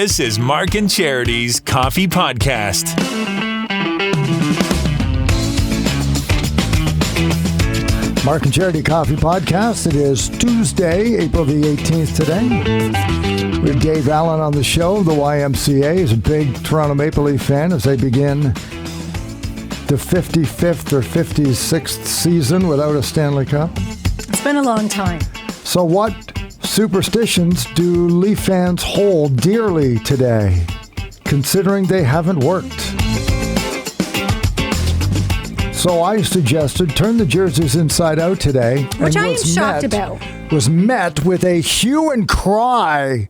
This is Mark and Charity's Coffee Podcast. Mark and Charity Coffee Podcast. It is Tuesday, April the 18th today. We have Dave Allen on the show. The YMCA is a big Toronto Maple Leaf fan as they begin the 55th or 56th season without a Stanley Cup. It's been a long time. So what superstitions do Leaf fans hold dearly today, considering they haven't worked? So I suggested turn the jerseys inside out today. Which I am shocked about. Was met with a hue and cry.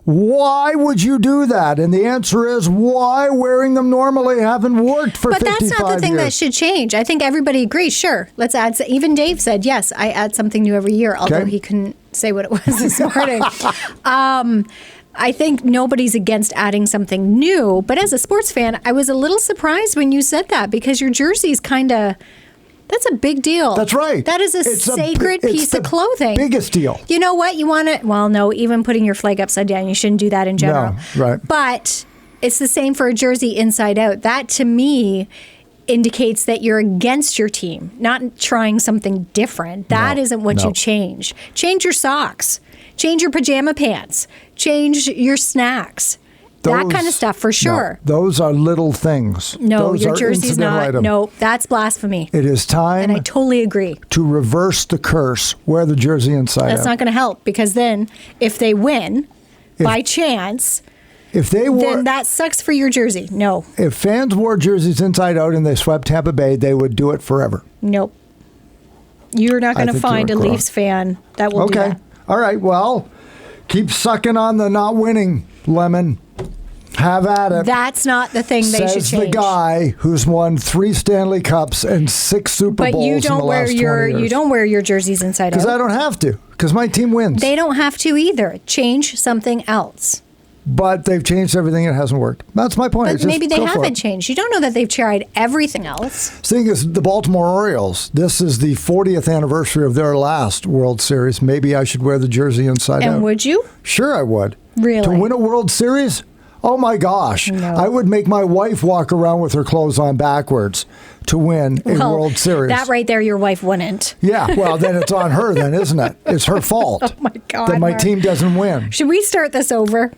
Why would you do that? And the answer is why wearing them normally haven't worked for 55 years. But that's not the thing that should change. I think everybody agrees. Sure, let's add. Even Dave said, yes, I add something new every year, although he couldn't say what it was this morning. I think nobody's against adding something new. But as a sports fan, I was a little surprised when you said that because your jersey's kind of... That's a big deal. That's right. That is a sacred piece of clothing. Biggest deal. You know what? You want to... Well, no, even putting your flag upside down, you shouldn't do that in general. No, right. But it's the same for a jersey inside out. That, to me, indicates that you're against your team, not trying something different. That isn't what you change. Change your socks. Change your pajama pants. Change your snacks. That kind of stuff, for sure. No, those are little things. No, those your jersey's not. Item. No, that's blasphemy. It is time. And I totally agree. To reverse the curse. Wear the jersey inside out. That's not going to help because then if they win by chance, then that sucks for your jersey. No. If fans wore jerseys inside out and they swept Tampa Bay, they would do it forever. Nope. You're not going to find a Leafs fan that will do that. All right, well, keep sucking on the not winning lemon. Have at it. That's not the thing they should change. Says the guy who's won 3 Stanley Cups and 6 Super Bowls in the last 20 years. You don't wear your jerseys inside out. Because I don't have to. Because my team wins. They don't have to either. Change something else. But they've changed everything. It hasn't worked. That's my point. But maybe they haven't changed. You don't know that they've tried everything else. The thing is, the Baltimore Orioles, this is the 40th anniversary of their last World Series. Maybe I should wear the jersey inside out. And would you? Sure, I would. Really? To win a World Series? Oh, my gosh. No. I would make my wife walk around with her clothes on backwards to win a World Series. That right there, your wife wouldn't. Yeah, well, then it's on her then, isn't it? It's her fault. Oh, my God. That my team doesn't win. Should we start this over?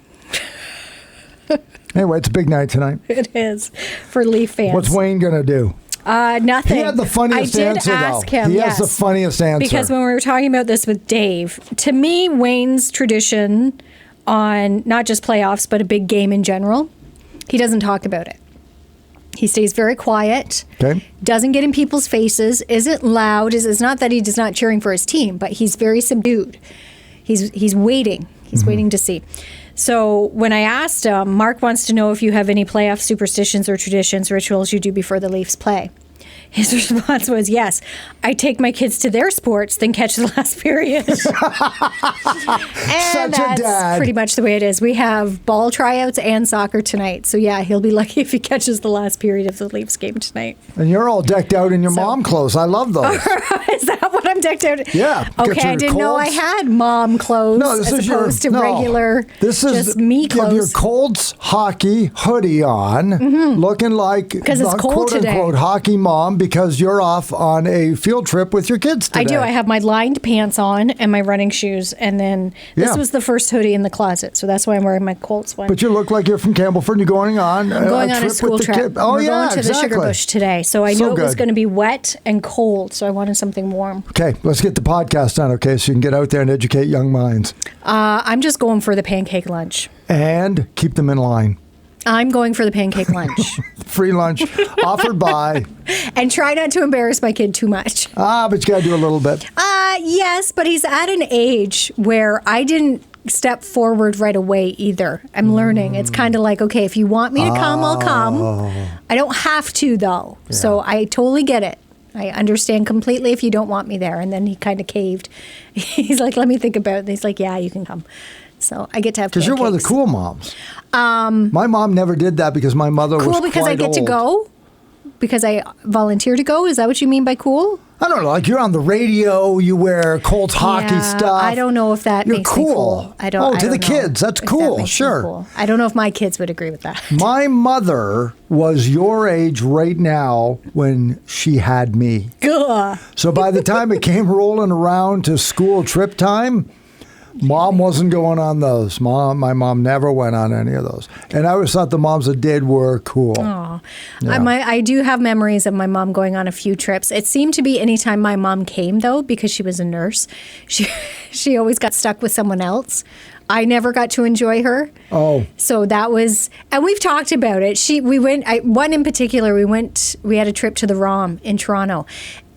Anyway, it's a big night tonight. It is for Leaf fans. What's Wayne going to do? Nothing. He had the funniest answer, though. I did ask him, He has the funniest answer. Because when we were talking about this with Dave, to me, Wayne's tradition on not just playoffs, but a big game in general, he doesn't talk about it. He stays very quiet, doesn't get in people's faces, isn't loud. It's not that he's not cheering for his team, but he's very subdued. He's waiting. He's waiting to see. So when I asked him, Mark wants to know if you have any playoff superstitions or traditions, rituals you do before the Leafs play. His response was, yes, I take my kids to their sports, then catch the last period. And that's pretty much the way it is. We have ball tryouts and soccer tonight. So, yeah, he'll be lucky if he catches the last period of the Leafs game tonight. And you're all decked out in your mom clothes. I love those. Is that what I'm decked out in? Yeah. Okay, I didn't know I had mom clothes as opposed to regular, just me clothes. You have your Colts hockey hoodie on, looking like the quote-unquote hockey mom because you're off on a field trip with your kids today. I do. I have my lined pants on and my running shoes, and then this was the first hoodie in the closet, so that's why I'm wearing my Colts one. But you look like you're from Campbellford and you're going on a school trip. Oh, We're going to the Sugar Bush today, so I knew it was going to be wet and cold, so I wanted something warm. Okay, let's get the podcast done, okay, so you can get out there and educate young minds. I'm just going for the pancake lunch. And keep them in line. I'm going for the pancake lunch. Free lunch offered by. And try not to embarrass my kid too much. But you got to do a little bit. Yes, but he's at an age where I didn't step forward right away either. I'm learning. It's kind of like, okay, if you want me to come, I'll come. I don't have to, though. Yeah. So I totally get it. I understand completely if you don't want me there. And then he kind of caved. He's like, let me think about it. And he's like, yeah, you can come. So I get to have pancakes. Because you're one of the cool moms. My mom never did that because my mother was cool because quite I get old. to go? because I volunteer to go. Is that what you mean by cool? I don't know. Like you're on the radio, you wear Colts hockey stuff. I don't know if that You're makes cool. me cool. I don't. Oh, I to don't the know kids, that's if cool. That makes Sure. me cool. I don't know if my kids would agree with that. My mother was your age right now when she had me. Ugh. So by the time it came rolling around to school trip time, Mom wasn't going on those. My mom never went on any of those. And I always thought the moms that did were cool. Oh, Yeah. I do have memories of my mom going on a few trips. It seemed to be anytime my mom came, though, because she was a nurse, she always got stuck with someone else. I never got to enjoy her. Oh. So that was, and we've talked about it. One in particular, we had a trip to the ROM in Toronto.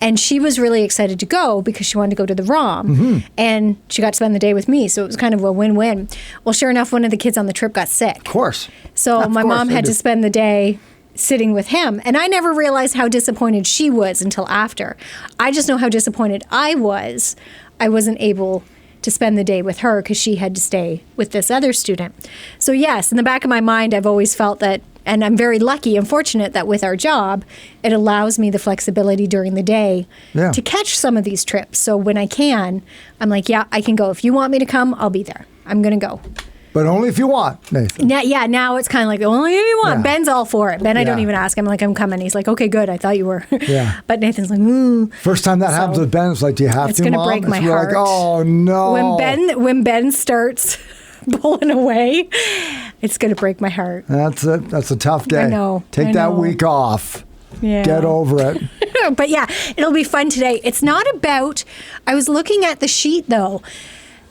And she was really excited to go because she wanted to go to the ROM. Mm-hmm. And she got to spend the day with me. So it was kind of a win-win. Well, sure enough, one of the kids on the trip got sick. Of course. So my mom had I to do. spend the day sitting with him. And I never realized how disappointed she was until after. I just know how disappointed I was. I wasn't able to spend the day with her because she had to stay with this other student. So yes, in the back of my mind, I've always felt that, and I'm very lucky and fortunate that with our job, it allows me the flexibility during the day Yeah. to catch some of these trips. So when I can, I'm like, yeah, I can go. If you want me to come, I'll be there. I'm going to go. But only if you want, Nathan. Now it's kind of like, only if you want. Yeah. Ben's all for it. Ben, I don't Yeah. even ask him, like, I'm coming. He's like, okay, good. I thought you were. Yeah. But Nathan's like, ooh. First time that happens with Ben, it's like, do you have It's to, gonna Mom? break my It's heart. like, oh, no. When Ben starts pulling away, it's going to break my heart. That's a tough day. I know. Take I that know. week off. Yeah. Get over it. But yeah, it'll be fun today. It's not about, I was looking at the sheet though,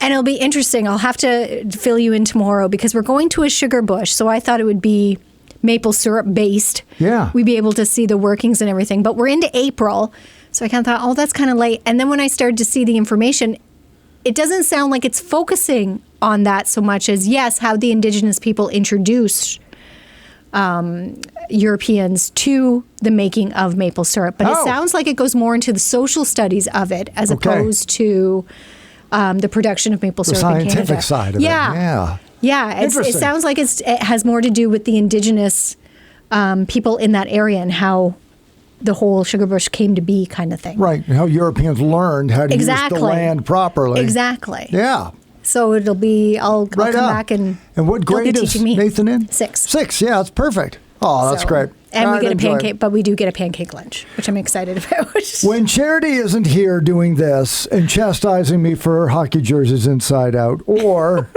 and it'll be interesting. I'll have to fill you in tomorrow because we're going to a sugar bush. So I thought it would be maple syrup based. Yeah. We'd be able to see the workings and everything. But we're into April. So I kind of thought, oh, that's kind of late. And then when I started to see the information, it doesn't sound like it's focusing on that so much as, yes, how the Indigenous people introduced Europeans to the making of maple syrup. But it Oh. sounds like it goes more into the social studies of it as Okay. opposed to the production of maple The syrup in Canada. scientific side of it. Yeah. Yeah, it Interesting. sounds like it has more to do with the Indigenous people in that area and how the whole sugar bush came to be kind of thing. Right. How Europeans learned how to use the land properly. Exactly. Yeah. So it'll be, I'll come Right on. back and what you'll be grade is teaching me. Nathan in? 6. 6. Yeah, that's perfect. Oh, that's So- great. And we I'd get a enjoy it. pancake, but we do get a pancake lunch, which I'm excited about. When Charity isn't here doing this and chastising me for her hockey jerseys inside out, or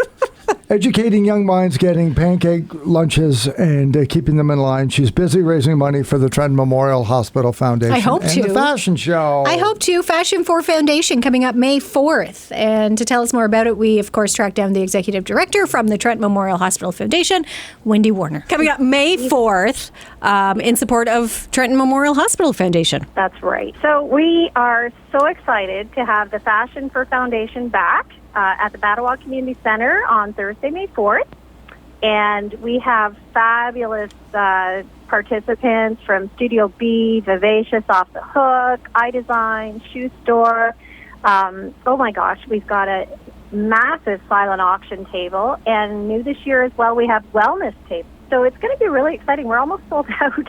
educating young minds getting pancake lunches and keeping them in line, she's busy raising money for the Trenton Memorial Hospital Foundation. I hope and to. the fashion show. I hope to. Fashion for Foundation coming up May 4th. And to tell us more about it, we, of course, tracked down the executive director from the Trenton Memorial Hospital Foundation, Wendy Warner. Coming up May 4th in support of Trenton Memorial Hospital Foundation. That's right. So we are so excited to have the Fashion for Foundation back at the Battawa Community Center on Thursday, May 4th. And we have fabulous participants from Studio B, Vivacious, Off the Hook, iDesign, Shoe Store. Oh my gosh, we've got a massive silent auction table. And new this year as well, we have wellness tables. So it's going to be really exciting. We're almost sold out.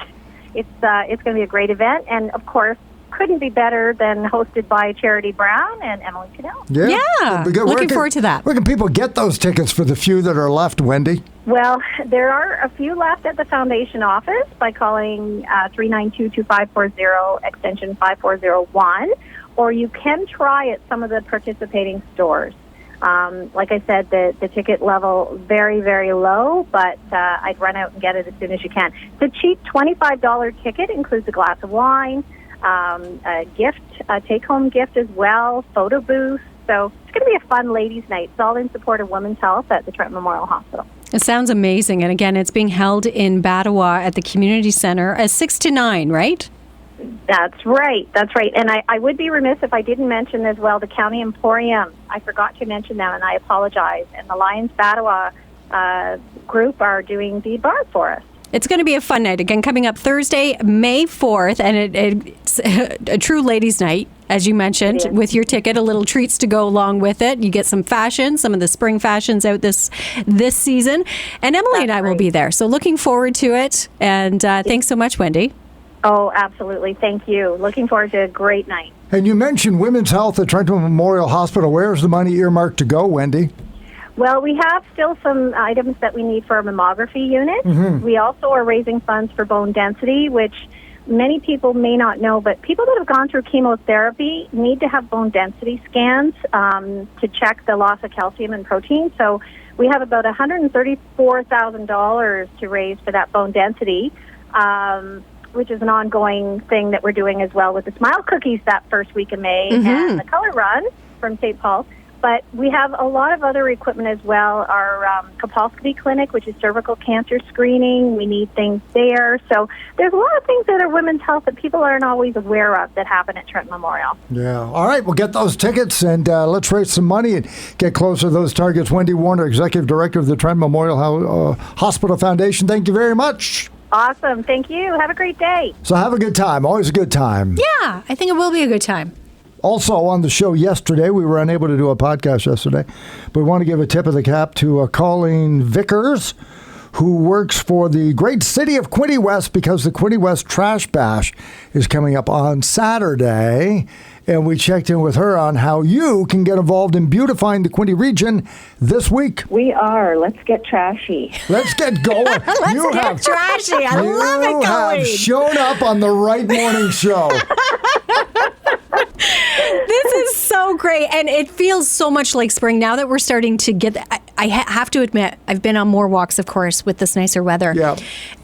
It's going to be a great event. And of course, couldn't be better than hosted by Charity Brown and Emily Cadell. Yeah. But where Looking can- forward to that. Where can people get those tickets for the few that are left, Wendy? Well, there are a few left at the foundation office by calling 392-2540, extension 5401, or you can try at some of the participating stores. Like I said, the ticket level very, very low, but I'd run out and get it as soon as you can. The cheap $25 ticket includes a glass of wine, a gift, a take-home gift as well, photo booth. So it's going to be a fun ladies' night. It's all in support of women's health at the Trenton Memorial Hospital. It sounds amazing. And again, it's being held in Battawa at the community center at 6 to 9, right? That's right. That's right. And I would be remiss if I didn't mention as well the County Emporium. I forgot to mention them, and I apologize. And the Lions Battawa group are doing the bar for us. It's going to be a fun night. Again, coming up Thursday, May 4th, and it's a true ladies' night, as you mentioned, It is. with your ticket, a little treats to go along with it. You get some fashion, some of the spring fashions out this season. And Emily and I will be there. So looking forward to it. And thanks so much, Wendy. Oh, absolutely. Thank you. Looking forward to a great night. And you mentioned women's health at Trenton Memorial Hospital. Where's the money earmarked to go, Wendy? Well, we have still some items that we need for our mammography unit. Mm-hmm. We also are raising funds for bone density, which many people may not know, but people that have gone through chemotherapy need to have bone density scans to check the loss of calcium and protein. So we have about $134,000 to raise for that bone density, which is an ongoing thing that we're doing as well with the Smile Cookies that first week of May and the Color Run from St. Paul. But we have a lot of other equipment as well. Our colposcopy clinic, which is cervical cancer screening, we need things there. So there's a lot of things that are women's health that people aren't always aware of that happen at Trenton Memorial. Yeah. All right. We'll get those tickets and let's raise some money and get closer to those targets. Wendy Warner, Executive Director of the Trenton Memorial Hospital Foundation. Thank you very much. Awesome. Thank you. Have a great day. So have a good time. Always a good time. Yeah, I think it will be a good time. Also on the show yesterday, we were unable to do a podcast yesterday, but we want to give a tip of the cap to Colleen Vickers, who works for the great city of Quinte West, because the Quinte West Trash Bash is coming up on Saturday. And we checked in with her on how you can get involved in beautifying the Quinte region this week. We are. Let's get trashy. Let's get going. Let's get trashy. I love it, You have Colleen. shown up on the right morning show. This is so great, and it feels so much like spring now that we're starting to get. I have to admit, I've been on more walks, of course, with this nicer weather,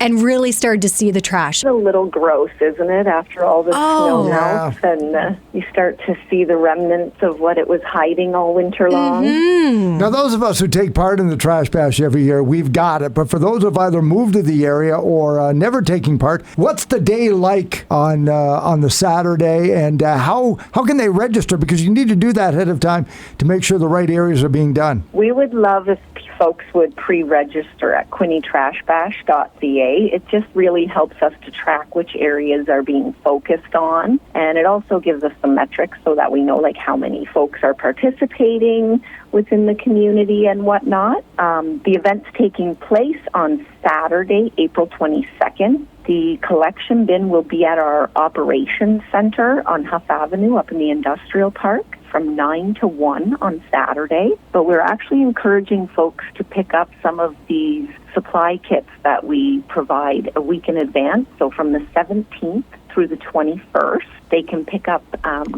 and really started to see the trash. It's a little gross, isn't it, after all the snow melts, and you start to see the remnants of what it was hiding all winter long. Now, those of us who take part in the Trash Bash every year, we've got it. But for those who've either moved to the area or never taking part, what's the day like on the Saturday, and how can they register? Because you need to do that ahead of time to make sure the right areas are being done. We would love if folks would pre-register at quintetrashbash.ca. It just really helps us to track which areas are being focused on, and it also gives us some metrics so that we know like how many folks are participating within the community and whatnot. The event's taking place on Saturday, April 22nd. The collection bin will be at our operations center on Huff Avenue up in the industrial park from 9 to 1 on Saturday. But we're actually encouraging folks to pick up some of these supply kits that we provide a week in advance. So from the 17th through the 21st, they can pick up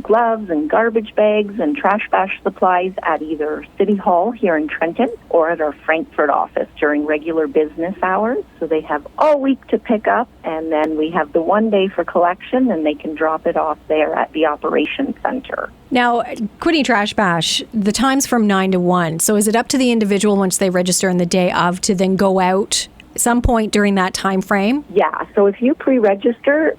gloves and garbage bags and trash bash supplies at either City Hall here in Trenton or at our Frankfurt office during regular business hours. So they have all week to pick up, and then we have the one day for collection, and they can drop it off there at the operations center. Now, Quinte Trash Bash, the time's from 9 to 1. So is it up to the individual once they register on the day of to then go out some point during that time frame? Yeah, so if you pre-register,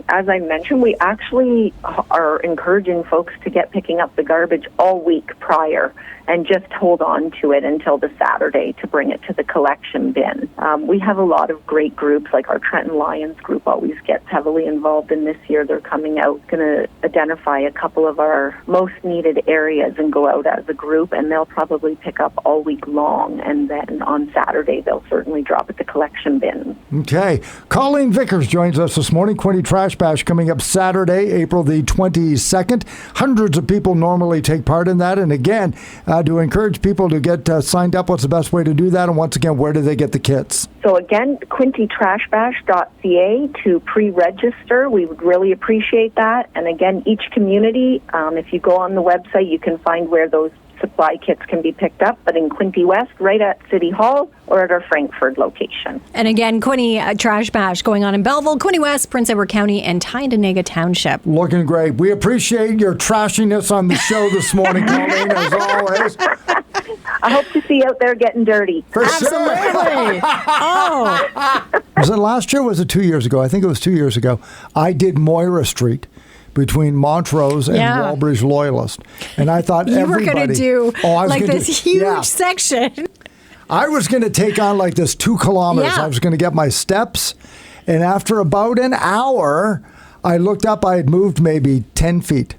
as I mentioned, we actually are encouraging folks to get picking up the garbage all week prior and just hold on to it until the Saturday to bring it to the collection bin. We have a lot of great groups, like our Trenton Lions group always gets heavily involved in this year. They're coming out, going to identify a couple of our most needed areas and go out as a group, and they'll probably pick up all week long, and then on Saturday they'll certainly drop at the collection bin. Okay. Colleen Vickers joins us this morning. Quinte Trash Bash coming up Saturday, April the 22nd. Hundreds of people normally take part in that, and again, to encourage people to get signed up, what's the best way to do that? And once again, where do they get the kits? So again, quintetrashbash.ca to pre-register. We would really appreciate that. And again, each community, if you go on the website, you can find where those supply kits can be picked up, but in Quinte West, right at City Hall or at our Frankfurt location. And again, Quinte Trash Bash going on in Belleville, Quinte West, Prince Edward County, and Tyndonega Township. Looking great. We appreciate your trashiness on the show this morning, Colleen, as always. I hope to see you out there getting dirty. For Absolutely. Oh. Was it last year or was it 2 years ago? I think it was 2 years ago. I did Moira Street between Montrose and Walbridge Loyalist. And I thought you everybody... were going to do this huge section. I was going to take on like this 2 kilometers. Yeah. I was going to get my steps. And after about an hour, I looked up. I had moved maybe 10 feet.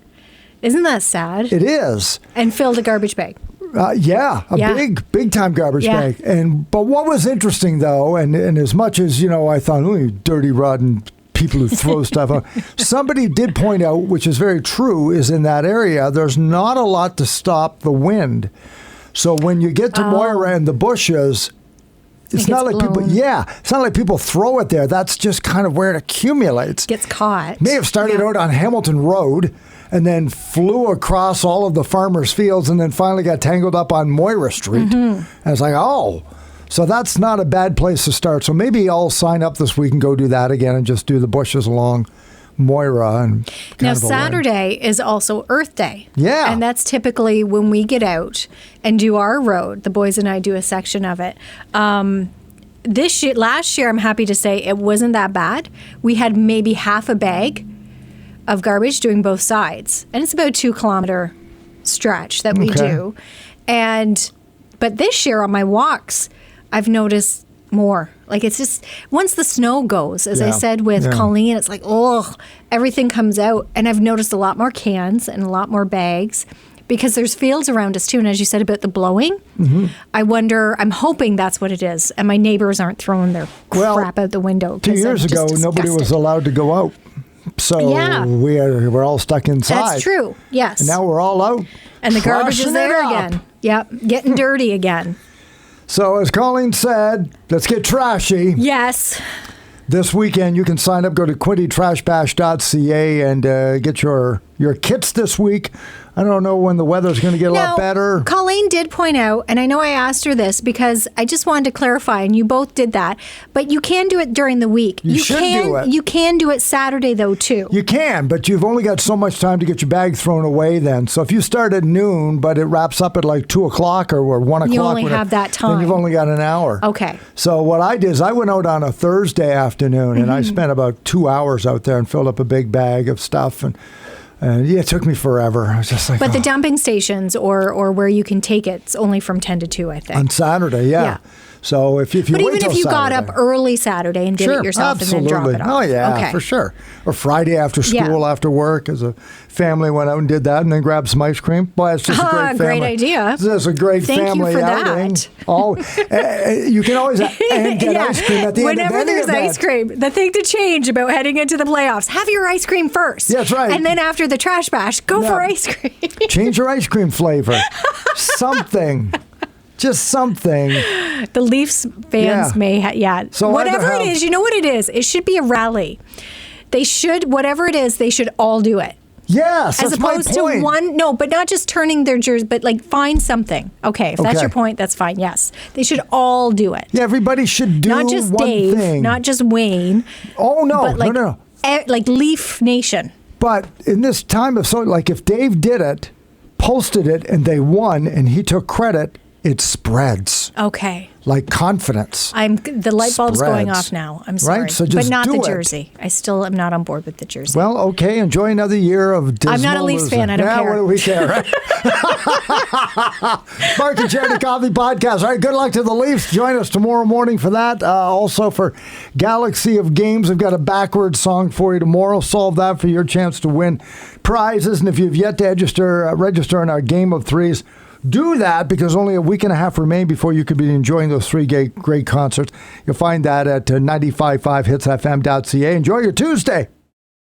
Isn't that sad? It is. And filled a garbage bag. Big time garbage bag. But what was interesting though, and as much as, I thought, dirty, rotten people who throw stuff out. Somebody did point out, which is very true, is in that area, there's not a lot to stop the wind. So when you get to Moira and the bushes, it's not like people, it's not like people throw it there. That's just kind of where it accumulates. Gets caught. May have started out on Hamilton Road and then flew across all of the farmers' fields and then finally got tangled up on Moira Street. And it's like, so that's not a bad place to start. So maybe I'll sign up this week and go do that again and just do the bushes along Moira. And now, Saturday is also Earth Day. Yeah. And that's typically when we get out and do our road. The boys and I do a section of it. Last year, I'm happy to say it wasn't that bad. We had maybe half a bag of garbage doing both sides. And it's about a 2-kilometer stretch that we do. But this year on my walks, I've noticed more. Like, it's just, once the snow goes, as I said with Colleen, it's like, everything comes out. And I've noticed a lot more cans and a lot more bags because there's fields around us too. And as you said about the blowing, I'm hoping that's what it is. And my neighbors aren't throwing their crap out the window. 2 years ago, nobody was allowed to go out. So we're all stuck inside. That's true, yes. And now we're all out. And the garbage is there again. Yep, getting dirty again. So as Colleen said, let's get trashy. Yes. This weekend, you can sign up, go to quintytrashbash.ca and get your kits this week. I don't know when the weather's going to get a lot better. Colleen did point out, and I know I asked her this because I just wanted to clarify, and you both did that, but you can do it during the week. You should do it. You can do it Saturday, though, too. You can, but you've only got so much time to get your bag thrown away then. So if you start at noon, but it wraps up at like 2 o'clock or 1 o'clock. You only have that time. Then you've only got an hour. Okay. So what I did is I went out on a Thursday afternoon, and I spent about 2 hours out there and filled up a big bag of stuff. And it took me forever. I was just like, but the dumping stations or where you can take it, it's only from 10 to 2, I think. On Saturday, yeah. So if you but wait even till if you Saturday, got up early Saturday and did it yourself and then drop it off. Oh, yeah, okay. for sure. Or Friday after school, after work, as a family went out and did that and then grabbed some ice cream. Boy, it's just a great family. Great idea. It's just a great family outing. That. You can always get ice cream at the Whenever end of there's ice cream, the thing to change about heading into the playoffs, have your ice cream first. Yeah, that's right. And then after the trash bash, go for ice cream. Change your ice cream flavor. Something. Just something. The Leafs fans may So whatever it is, you know what it is? It should be a rally. They should, whatever it is, they should all do it. Yes, as opposed to one, but not just turning their jersey, but like find something. Okay, if that's your point, that's fine. Yes, they should all do it. Yeah, everybody should do not just one Dave, thing. Not just Wayne. Oh no, but like, no. Like Leaf Nation. But in this time of like if Dave did it, posted it, and they won, and he took credit, it spreads. Okay. Like confidence. The light bulb's going off now. I'm sorry. Right? So just but not do the it. jersey. I still am not on board with the jersey. Well, okay. Enjoy another year of dismal I'm not a Leafs fan. I don't care. What do we care, right? Mark and Charity Coffee Podcast. All right, good luck to the Leafs. Join us tomorrow morning for that. Also for Galaxy of Games, we've got a backwards song for you tomorrow. Solve that for your chance to win prizes. And if you've yet to register in our Game of Threes, do that because only a week and a half remain before you could be enjoying those 3 great concerts. You'll find that at 955hitsfm.ca. Enjoy your Tuesday.